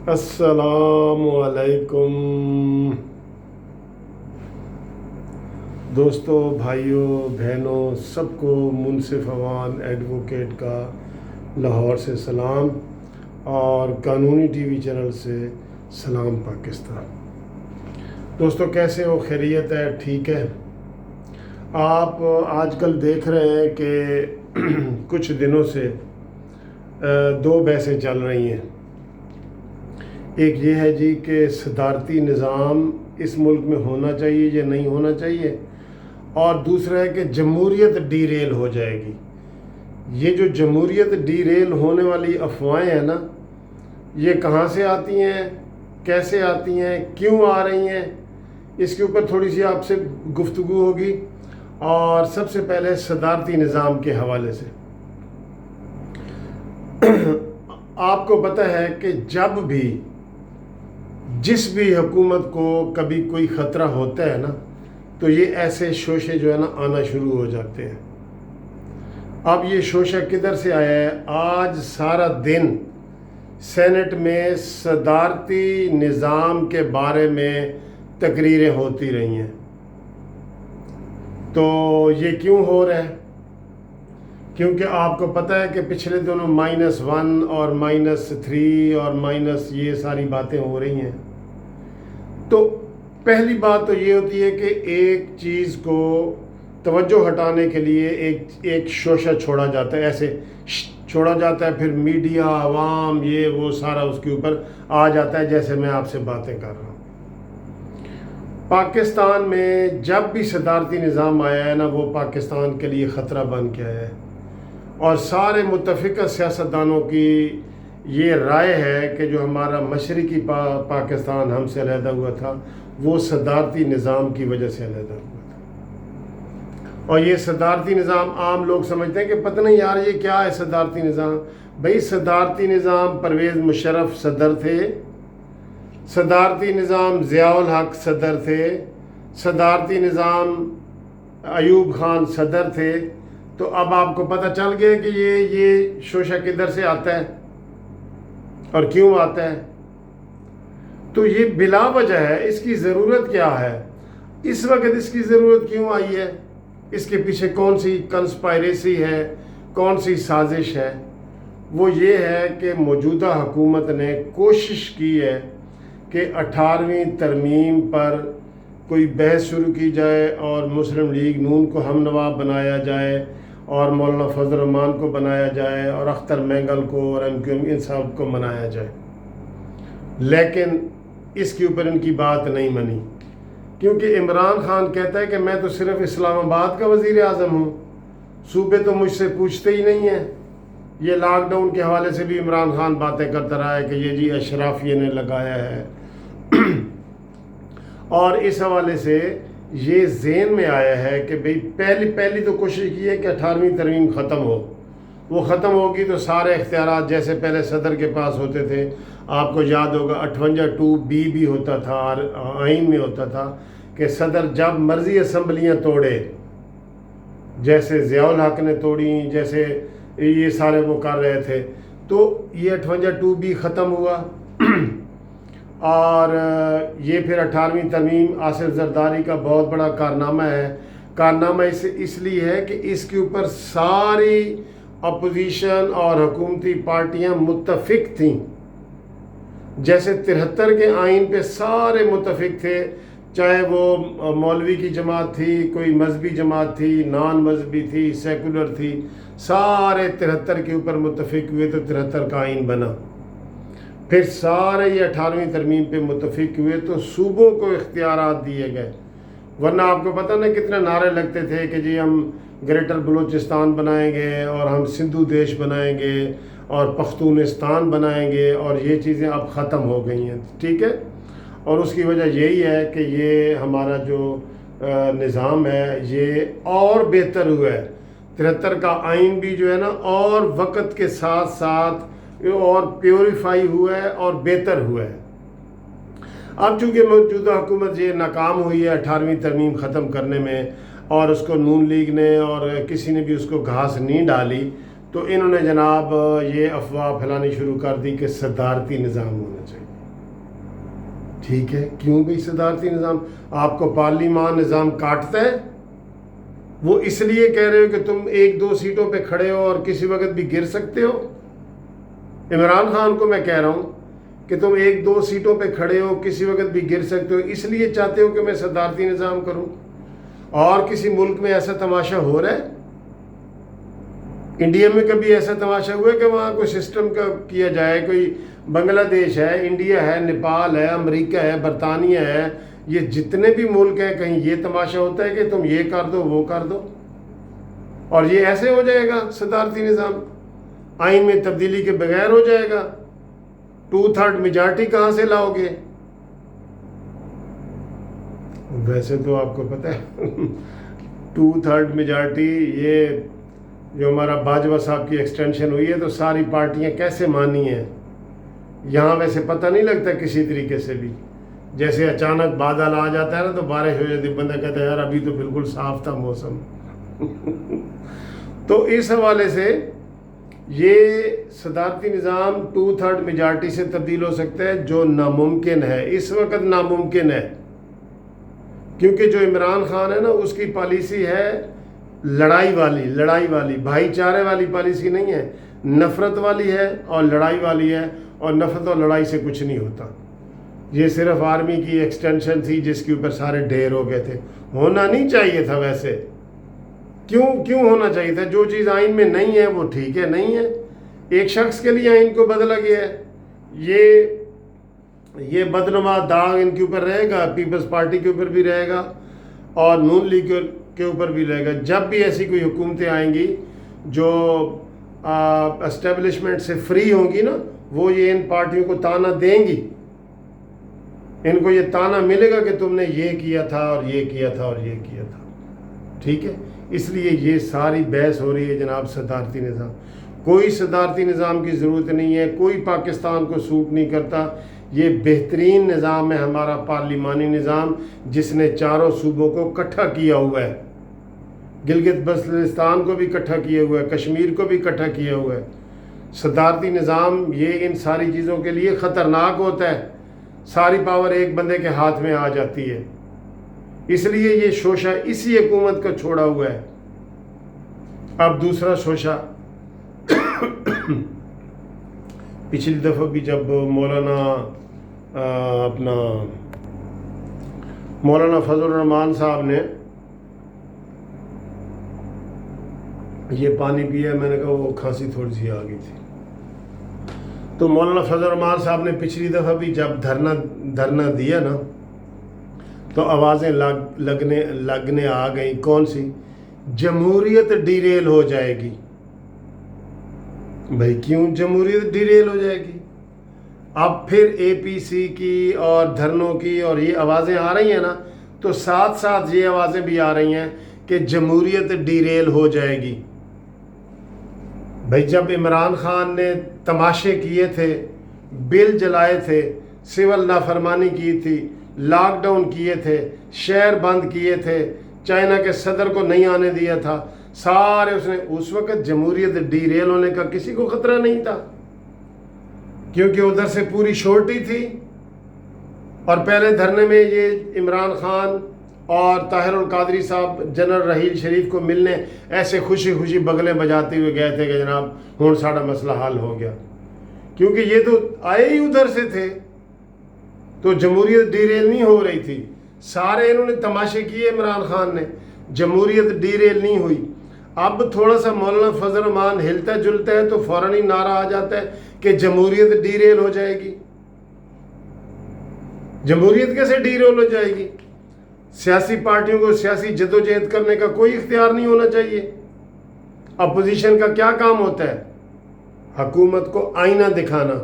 السلام علیکم دوستوں، بھائیوں، بہنوں، سب کو منصف عوان ایڈوکیٹ کا لاہور سے سلام اور قانونی ٹی وی چینل سے سلام پاکستان۔ دوستوں، کیسے ہو؟ خیریت ہے؟ ٹھیک ہے؟ آپ آج کل دیکھ رہے ہیں کہ کچھ دنوں سے دو بحثیں چل رہی ہیں۔ ایک یہ ہے جی کہ صدارتی نظام اس ملک میں ہونا چاہیے یا نہیں ہونا چاہیے، اور دوسرا ہے کہ جمہوریت ڈی ریل ہو جائے گی۔ یہ جو جمہوریت ڈی ریل ہونے والی افواہیں ہیں نا، یہ کہاں سے آتی ہیں، کیسے آتی ہیں، کیوں آ رہی ہیں، اس کے اوپر تھوڑی سی آپ سے گفتگو ہوگی۔ اور سب سے پہلے صدارتی نظام کے حوالے سے آپ کو پتہ ہے کہ جب بھی جس بھی حکومت کو کبھی کوئی خطرہ ہوتا ہے نا، تو یہ ایسے شوشے جو ہے نا آنا شروع ہو جاتے ہیں۔ اب یہ شوشہ کدھر سے آیا ہے؟ آج سارا دن سینٹ میں صدارتی نظام کے بارے میں تقریریں ہوتی رہی ہیں۔ تو یہ کیوں ہو رہا ہے؟ کیونکہ آپ کو پتہ ہے کہ پچھلے دنوں -1 اور -3 اور مائنس یہ ساری باتیں ہو رہی ہیں۔ تو پہلی بات تو یہ ہوتی ہے کہ ایک چیز کو توجہ ہٹانے کے لیے ایک شوشہ چھوڑا جاتا ہے، ایسے چھوڑا جاتا ہے، پھر میڈیا، عوام، یہ وہ سارا اس کے اوپر آ جاتا ہے، جیسے میں آپ سے باتیں کر رہا ہوں۔ پاکستان میں جب بھی صدارتی نظام آیا ہے نا، وہ پاکستان کے لیے خطرہ بن کے آیا ہے، اور سارے متفقہ سیاستدانوں کی یہ رائے ہے کہ جو ہمارا مشرقی پاکستان ہم سے علیحدہ ہوا تھا، وہ صدارتی نظام کی وجہ سے علیحدہ ہوا تھا۔ اور یہ صدارتی نظام عام لوگ سمجھتے ہیں کہ پتہ نہیں یار یہ کیا ہے صدارتی نظام۔ بھئی صدارتی نظام پرویز مشرف صدر تھے، صدارتی نظام ضیاء الحق صدر تھے، صدارتی نظام ایوب خان صدر تھے۔ تو اب آپ کو پتہ چل گیا کہ یہ شوشہ کدھر سے آتا ہے اور کیوں آتا ہے۔ تو یہ بلا وجہ ہے، اس کی ضرورت کیا ہے؟ اس وقت اس کی ضرورت کیوں آئی ہے؟ اس کے پیچھے کون سی کنسپائریسی ہے، کون سی سازش ہے؟ وہ یہ ہے کہ موجودہ حکومت نے کوشش کی ہے کہ 18ویں ترمیم پر کوئی بحث شروع کی جائے اور مسلم لیگ نون کو ہم نواب بنایا جائے، اور مولانا فضل الرحمان کو بنایا جائے، اور اختر مینگل کو اور MQM ان سب کو بنایا جائے۔ لیکن اس کے اوپر ان کی بات نہیں منی، کیونکہ عمران خان کہتا ہے کہ میں تو صرف اسلام آباد کا وزیر اعظم ہوں، صوبے تو مجھ سے پوچھتے ہی نہیں ہیں۔ یہ لاک ڈاؤن کے حوالے سے بھی عمران خان باتیں کرتا رہا ہے کہ یہ جی اشرافیہ نے لگایا ہے۔ اور اس حوالے سے یہ ذہن میں آیا ہے کہ بھئی پہلی تو کوشش کی ہے کہ 18ویں ترمیم ختم ہو۔ وہ ختم ہوگی تو سارے اختیارات جیسے پہلے صدر کے پاس ہوتے تھے، آپ کو یاد ہوگا 58(2)B بھی ہوتا تھا اور آئین میں ہوتا تھا کہ صدر جب مرضی اسمبلیاں توڑے، جیسے ضیاء الحق نے توڑی، جیسے یہ سارے وہ کر رہے تھے۔ تو یہ 58(2)B ختم ہوا، اور یہ پھر 18ویں ترمیم آصف زرداری کا بہت بڑا کارنامہ ہے۔ کارنامہ اس لیے ہے کہ اس کے اوپر ساری اپوزیشن اور حکومتی پارٹیاں متفق تھیں۔ جیسے 73 کے آئین پہ سارے متفق تھے، چاہے وہ مولوی کی جماعت تھی، کوئی مذہبی جماعت تھی، نان مذہبی تھی، سیکولر تھی، سارے 73 کے اوپر متفق ہوئے تو 73 کا آئین بنا۔ پھر سارے یہ 18ویں ترمیم پہ متفق ہوئے تو صوبوں کو اختیارات دیے گئے۔ ورنہ آپ کو پتہ نہیں کتنے نعرے لگتے تھے کہ جی ہم گریٹر بلوچستان بنائیں گے، اور ہم سندھو دیش بنائیں گے، اور پختونستان بنائیں گے، اور یہ چیزیں اب ختم ہو گئی ہیں، ٹھیک ہے۔ اور اس کی وجہ یہی ہے کہ یہ ہمارا جو نظام ہے یہ اور بہتر ہوا ہے۔ 73 کا آئین بھی جو ہے نا اور وقت کے ساتھ ساتھ اور پیوریفائی ہوا ہے اور بہتر ہوا ہے۔ اب چونکہ موجودہ حکومت یہ ناکام ہوئی ہے 18ویں ترمیم ختم کرنے میں، اور اس کو نون لیگ نے اور کسی نے بھی اس کو گھاس نہیں ڈالی، تو انہوں نے جناب یہ افواہ پھیلانی شروع کر دی کہ صدارتی نظام ہونا چاہیے۔ ٹھیک ہے، کیوں بھائی صدارتی نظام؟ آپ کو پارلیمان نظام کاٹتا ہے؟ وہ اس لیے کہہ رہے ہو کہ تم 1-2 سیٹوں پہ کھڑے ہو اور کسی وقت بھی گر سکتے ہو؟ عمران خان کو میں کہہ رہا ہوں کہ تم 1-2 سیٹوں پہ کھڑے ہو، کسی وقت بھی گر سکتے ہو، اس لیے چاہتے ہو کہ میں صدارتی نظام کروں؟ اور کسی ملک میں ایسا تماشا ہو رہا ہے؟ انڈیا میں کبھی ایسا تماشا ہوا ہے کہ وہاں کوئی سسٹم کا کیا جائے؟ کوئی بنگلہ دیش ہے، انڈیا ہے، نیپال ہے، امریکہ ہے، برطانیہ ہے، یہ جتنے بھی ملک ہیں، کہیں یہ تماشا ہوتا ہے کہ تم یہ کر دو وہ کر دو اور یہ ایسے ہو جائے گا صدارتی نظام؟ آئین میں تبدیلی کے بغیر ہو جائے گا؟ 2/3 میجارٹی کہاں سے لاؤ گے؟ ویسے تو آپ کو پتہ ہے 2/3 میجارٹی یہ جو ہمارا باجوہ صاحب کی ایکسٹینشن ہوئی ہے تو ساری پارٹیاں کیسے مانی ہیں؟ یہاں ویسے پتہ نہیں لگتا کسی طریقے سے بھی، جیسے اچانک بادل آ جاتا ہے نا تو بارش ہو جاتی، بندہ کہتا ہے یار ابھی تو بالکل صاف تھا موسم تو اس حوالے سے یہ صدارتی نظام 2/3 میجارٹی سے تبدیل ہو سکتا ہے، جو ناممکن ہے، اس وقت ناممکن ہے، کیونکہ جو عمران خان ہے نا اس کی پالیسی ہے لڑائی والی، بھائی چارے والی پالیسی نہیں ہے، نفرت والی ہے اور لڑائی والی ہے، اور نفرت اور لڑائی سے کچھ نہیں ہوتا۔ یہ صرف آرمی کی ایکسٹینشن تھی جس کے اوپر سارے ڈھیر ہو گئے تھے، ہونا نہیں چاہیے تھا۔ ویسے کیوں ہونا چاہیے تھا؟ جو چیز آئین میں نہیں ہے وہ ٹھیک ہے، نہیں ہے، ایک شخص کے لیے آئین کو بدلا گیا ہے، یہ بدنما داغ ان کے اوپر رہے گا، پیپلز پارٹی کے اوپر بھی رہے گا اور نون لیگ کے اوپر بھی رہے گا۔ جب بھی ایسی کوئی حکومتیں آئیں گی جو اسٹیبلشمنٹ سے فری ہوں گی نا، وہ یہ ان پارٹیوں کو تانا دیں گی، ان کو یہ تانا ملے گا کہ تم نے یہ کیا تھا اور یہ کیا تھا اور یہ کیا تھا، ٹھیک ہے؟ اس لیے یہ ساری بحث ہو رہی ہے جناب صدارتی نظام۔ کوئی صدارتی نظام کی ضرورت نہیں ہے، کوئی پاکستان کو سوٹ نہیں کرتا۔ یہ بہترین نظام ہے ہمارا پارلیمانی نظام، جس نے چاروں صوبوں کو اکٹھا کیا ہوا ہے، گلگت بلتستان کو بھی اکٹھا کیا ہوا ہے، کشمیر کو بھی اکٹھا کیا ہوا ہے۔ صدارتی نظام یہ ان ساری چیزوں کے لیے خطرناک ہوتا ہے، ساری پاور ایک بندے کے ہاتھ میں آ جاتی ہے، اس لیے یہ شوشہ اسی حکومت کا چھوڑا ہوا ہے۔ اب دوسرا شوشہ، پچھلی دفعہ بھی جب مولانا فضل الرحمان صاحب نے یہ پانی پیا، میں نے کہا وہ کھانسی تھوڑی سی آ گئی تھی، تو مولانا فضل الرحمان صاحب نے پچھلی دفعہ بھی جب دھرنا دیا نا تو آوازیں لگنے آ گئیں، کون سی؟ جمہوریت ڈیریل ہو جائے گی۔ بھائی کیوں جمہوریت ڈیریل ہو جائے گی؟ اب پھر اے پی سی کی اور دھرنوں کی اور یہ آوازیں آ رہی ہیں نا، تو ساتھ ساتھ یہ آوازیں بھی آ رہی ہیں کہ جمہوریت ڈیریل ہو جائے گی۔ بھائی جب عمران خان نے تماشے کیے تھے، بل جلائے تھے، سول نافرمانی کی تھی، لاک ڈاؤن کیے تھے، شہر بند کیے تھے، چائنا کے صدر کو نہیں آنے دیا تھا، سارے اس وقت جمہوریت ڈیریل ہونے کا کسی کو خطرہ نہیں تھا، کیونکہ ادھر سے پوری شورٹی تھی۔ اور پہلے دھرنے میں یہ عمران خان اور طاہر القادری صاحب جنرل رحیل شریف کو ملنے ایسے خوشی بغلیں بجاتے ہوئے گئے تھے کہ جناب ہوں ساڑا مسئلہ حل ہو گیا، کیونکہ یہ تو آئے ہی ادھر سے تھے، تو جمہوریت ڈیریل نہیں ہو رہی تھی۔ سارے انہوں نے تماشے کیے عمران خان نے، جمہوریت ڈیریل نہیں ہوئی۔ اب تھوڑا سا مولانا فضل الرحمان ہلتا جلتا ہے تو فوراً ہی نعرہ آ جاتا ہے کہ جمہوریت ڈیریل ہو جائے گی۔ جمہوریت کیسے ڈیریل ہو جائے گی؟ سیاسی پارٹیوں کو سیاسی جدوجہد کرنے کا کوئی اختیار نہیں ہونا چاہیے۔ اپوزیشن کا کیا کام ہوتا ہے؟ حکومت کو آئینہ دکھانا۔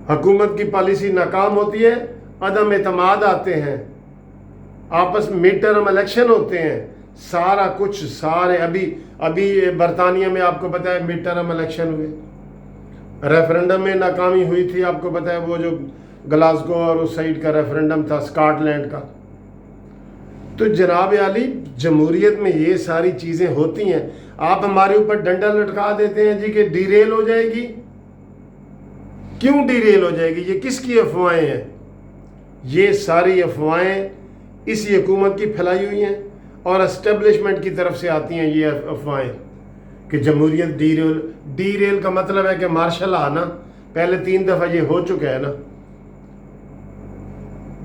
حکومت کی پالیسی ناکام ہوتی ہے، عدم اعتماد آتے ہیں، آپس میں مڈ ٹرم الیکشن ہوتے ہیں، سارا کچھ ابھی برطانیہ میں آپ کو پتہ ہے مڈ ٹرم الیکشن ہوئے، ریفرنڈم میں ناکامی ہوئی تھی، آپ کو پتہ ہے وہ جو گلاسگو اور اس سائڈ کا ریفرنڈم تھا اسکاٹ لینڈ کا۔ تو جناب عالی جمہوریت میں یہ ساری چیزیں ہوتی ہیں، آپ ہمارے اوپر ڈنڈا لٹکا دیتے ہیں جی کہ ڈیریل ہو جائے گی۔ کیوں ڈیریل ہو جائے گی؟ یہ کس کی افواہیں ہیں؟ یہ ساری افواہیں اسی حکومت کی پھیلائی ہوئی ہیں اور اسٹیبلشمنٹ کی طرف سے آتی ہیں یہ افواہیں کہ جمہوریت ڈی ریل کا مطلب ہے کہ مارشل آنا پہلے 3 دفعہ یہ ہو چکا ہے نا.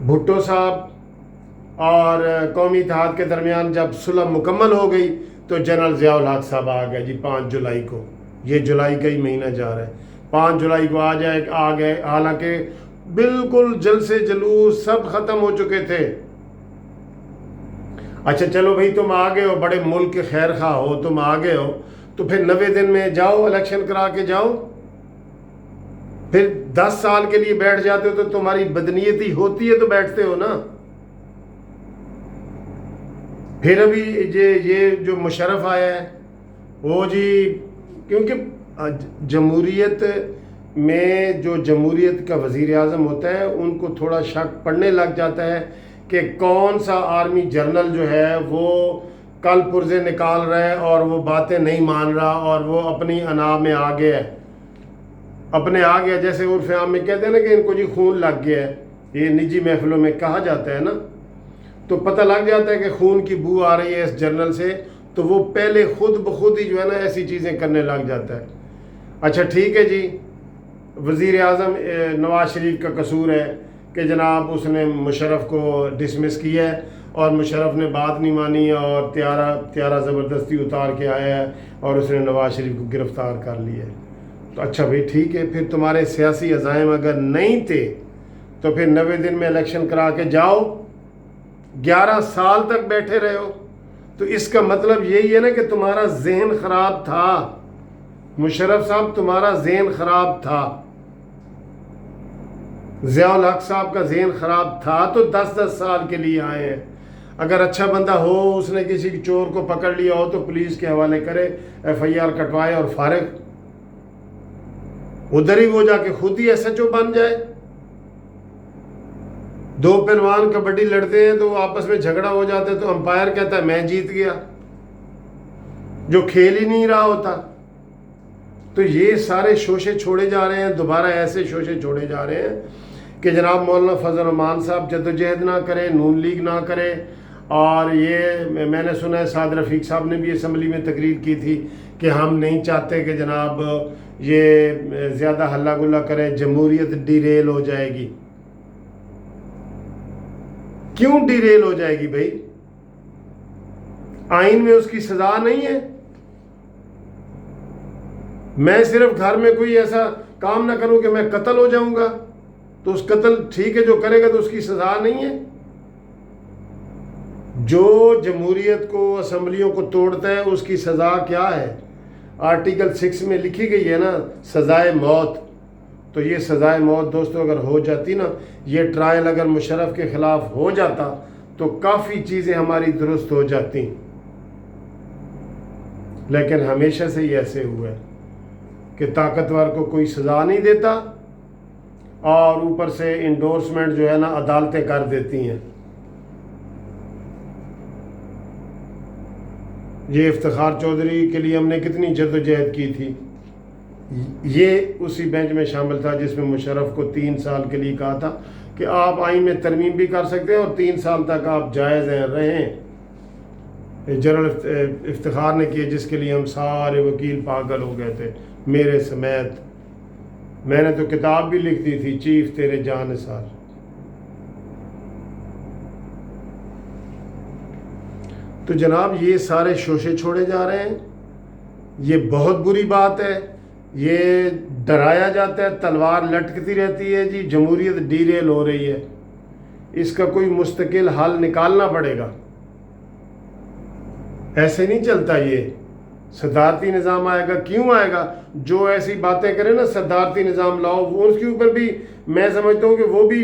بھٹو صاحب اور قومی اتحاد کے درمیان جب صلح مکمل ہو گئی تو جنرل ضیاء الحق صاحب آ گئے جی 5 جولائی کو. یہ جولائی کا ہی مہینہ جا رہا ہے, 5 جولائی کو آ گئے, حالانکہ بالکل جلسے جلوس سب ختم ہو چکے تھے. اچھا چلو بھائی تم آ گئے ہو, بڑے ملک کے خیر خواہ ہو, تم آ گئے ہو تو پھر 90 دن میں جاؤ الیکشن کرا کے جاؤ. پھر 10 سال کے لیے بیٹھ جاتے ہو تو تمہاری بدنیتی ہوتی ہے تو بیٹھتے ہو نا. پھر ابھی یہ جو مشرف آیا ہے وہ جی, کیونکہ جمہوریت میں جو جمہوریت کا وزیر اعظم ہوتا ہے ان کو تھوڑا شک پڑنے لگ جاتا ہے کہ کون سا آرمی جنرل جو ہے وہ کل پرزے نکال رہا ہے اور وہ باتیں نہیں مان رہا اور وہ اپنی انا میں آ گیا ہے, اپنے آ گیا, جیسے عرف عام میں کہتے ہیں نا کہ ان کو جی خون لگ گیا ہے, یہ نجی محفلوں میں کہا جاتا ہے نا, تو پتہ لگ جاتا ہے کہ خون کی بو آ رہی ہے اس جنرل سے, تو وہ پہلے خود بخود ہی جو ہے نا ایسی چیزیں کرنے لگ جاتا ہے. اچھا ٹھیک ہے جی, وزیر اعظم نواز شریف کا قصور ہے کہ جناب اس نے مشرف کو ڈسمس کیا ہے اور مشرف نے بات نہیں مانی اور تیارہ زبردستی اتار کے آیا ہے اور اس نے نواز شریف کو گرفتار کر لیا ہے. تو اچھا بھائی ٹھیک ہے, پھر تمہارے سیاسی عزائم اگر نہیں تھے تو پھر 90 دن میں الیکشن کرا کے جاؤ. 11 سال تک بیٹھے رہے ہو تو اس کا مطلب یہی ہے نا کہ تمہارا ذہن خراب تھا. مشرف صاحب تمہارا ذہن خراب تھا, ضیاء الحق صاحب کا ذہن خراب تھا تو 10 سال کے لیے آئے ہیں. اگر اچھا بندہ ہو, اس نے کسی چور کو پکڑ لیا ہو تو پولیس کے حوالے کرے, FIR کٹوائے اور فارغ, ادھر ہی وہ جا کے خود ہی SHO بن جائے. 2 پہلوان کبڈی لڑتے ہیں تو آپس میں جھگڑا ہو جاتا ہے تو امپائر کہتا ہے میں جیت گیا, جو کھیل ہی نہیں رہا ہوتا. تو یہ سارے شوشے چھوڑے جا رہے ہیں, دوبارہ ایسے شوشے چھوڑے جا رہے ہیں کہ جناب مولانا فضل الرحمان صاحب جدوجہد نہ کرے, نون لیگ نہ کرے. اور یہ میں نے سنا ہے سعد رفیق صاحب نے بھی اسمبلی میں تقریر کی تھی کہ ہم نہیں چاہتے کہ جناب یہ زیادہ ہلہ گلہ کرے, جمہوریت ڈی ریل ہو جائے گی. کیوں ڈی ریل ہو جائے گی بھائی؟ آئین میں اس کی سزا نہیں ہے. میں صرف گھر میں کوئی ایسا کام نہ کروں کہ میں قتل ہو جاؤں گا تو اس قتل ٹھیک ہے, جو کرے گا تو اس کی سزا نہیں ہے. جو جمہوریت کو, اسمبلیوں کو توڑتا ہے اس کی سزا کیا ہے؟ آرٹیکل 6 میں لکھی گئی ہے نا, سزائے موت. تو یہ سزائے موت دوستو اگر ہو جاتی نا, یہ ٹرائل اگر مشرف کے خلاف ہو جاتا تو کافی چیزیں ہماری درست ہو جاتی. لیکن ہمیشہ سے ہی ایسے ہوا ہے کہ طاقتور کو کوئی سزا نہیں دیتا اور اوپر سے انڈورسمنٹ جو ہے نا عدالتیں کر دیتی ہیں. یہ افتخار چودھری کے لیے ہم نے کتنی جدوجہد کی تھی, یہ اسی بینچ میں شامل تھا جس میں مشرف کو 3 سال کے لیے کہا تھا کہ آپ آئین میں ترمیم بھی کر سکتے ہیں اور 3 سال تک آپ جائز رہیں. جنرل افتخار نے کیا جس کے لیے ہم سارے وکیل پاگل ہو گئے تھے میرے سمیت. میں نے تو کتاب بھی لکھ دی تھی, چیف تیرے جان نثار. تو جناب یہ سارے شوشے چھوڑے جا رہے ہیں, یہ بہت بری بات ہے. یہ ڈرایا جاتا ہے, تلوار لٹکتی رہتی ہے جی جمہوریت ڈی ریل ہو رہی ہے. اس کا کوئی مستقل حل نکالنا پڑے گا, ایسے نہیں چلتا. یہ صدارتی نظام آئے گا, کیوں آئے گا؟ جو ایسی باتیں کرے نا صدارتی نظام لاؤ, وہ اس کے اوپر بھی میں سمجھتا ہوں کہ وہ بھی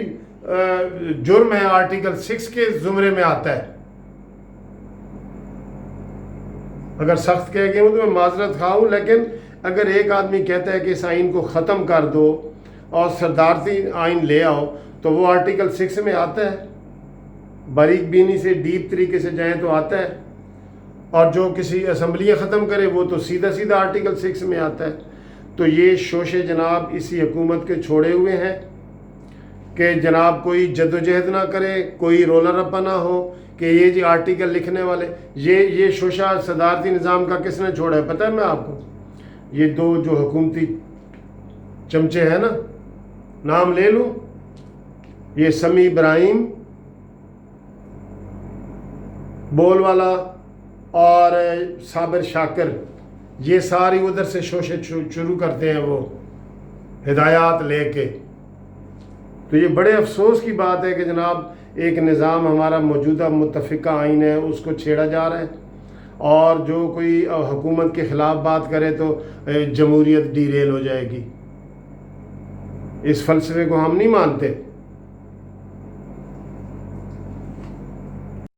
جرم ہے, آرٹیکل 6 کے زمرے میں آتا ہے. اگر سخت کہہ گیا ہوں تو میں معذرت خواہ ہوں, لیکن اگر ایک آدمی کہتا ہے کہ اس آئین کو ختم کر دو اور صدارتی آئین لے آؤ تو وہ آرٹیکل 6 میں آتا ہے. باریک بینی سے ڈیپ طریقے سے جائیں تو آتا ہے. اور جو کسی اسمبلیاں ختم کرے وہ تو سیدھا آرٹیکل 6 میں آتا ہے. تو یہ شوشے جناب اسی حکومت کے چھوڑے ہوئے ہیں. کہ جناب کوئی جدوجہد نہ کرے، کوئی رولا رپا نہ ہو کہ یہ جی آرٹیکل لکھنے والے، یہ شوشہ صدارتی نظام کا کس نے چھوڑا ہے پتہ ہے میں آپ کو؟ یہ دو جو حکومتی چمچے ہیں نا، نام لے لوں، یہ سمیع ابراہیم بول والا اور صابر شاکر، یہ ساری ادھر سے شوشے شروع کرتے ہیں وہ ہدایات لے کے۔ تو یہ بڑے افسوس کی بات ہے کہ جناب ایک نظام ہمارا موجودہ متفقہ آئین ہے اس کو چھیڑا جا رہا ہے، اور جو کوئی حکومت کے خلاف بات کرے تو جمہوریت ڈی ریل ہو جائے گی۔ اس فلسفے کو ہم نہیں مانتے۔